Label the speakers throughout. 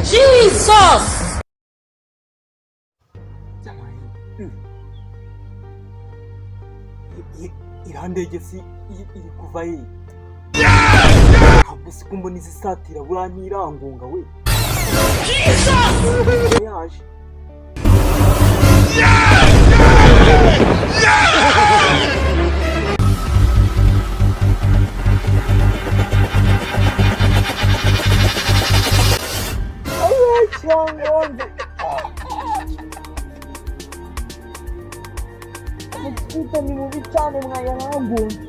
Speaker 1: Jesus!
Speaker 2: Irandege si iri kuva he? Ntabwo siko mbona izisatira buriya ntirangunga we. Yaje. Mutita ni mubi cyane mwayarangunze.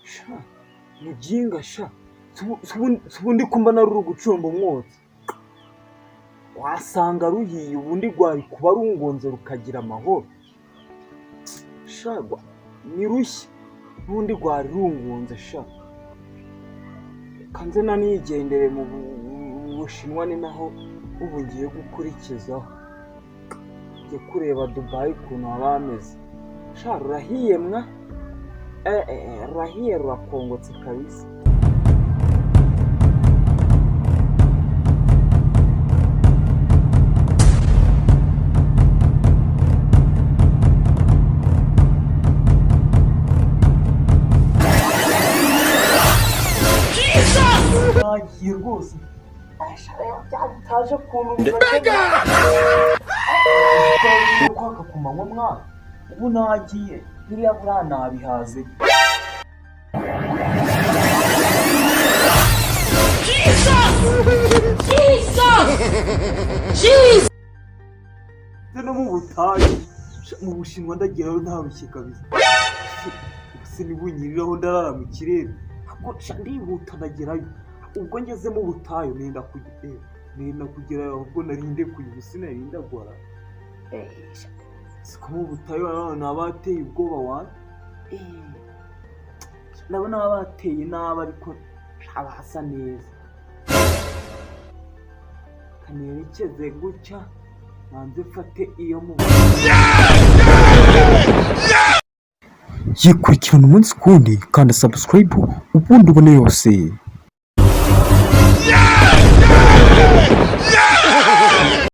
Speaker 2: Sha mujinga sha subundi kumba na ruru gucumba umwotsi wasanga ruhiye ubundi rwari kuba rungonze rukagira amahoro. Shagwa ni rushya ubundi rwari rungonze sha kanze nanigendere mu Bushinwa ni naho ubu ngiye gukurikizaho ngiye kureba Dubai ukuntu haba hameze. Sha rurahiye mwa rurahiye rurakongotse kabisa. Nagiye rwose taje kuntu kwaka ku manywa mwana ubu nagiye biriya buriya nabihaze.
Speaker 1: Jesus!
Speaker 2: No mu butayu mu Bushinwa ndageraho ntarushye kabisa. Ubuse nibunyiriraho ndarara mu kirere akoca ndihuta ndagerayo. Ubwo ngeze mu butayu nenda kugerayo ahubwo narinde kuyubusi narinda gwara. Siko mu butayu abantu abateye ubwoba wa nabona abateye naba ariko abasa neza. Kanerekeze gutya nanze fate iyo mu yikurikirana umunsi kundi kandi subscribe ubundi ubone yose.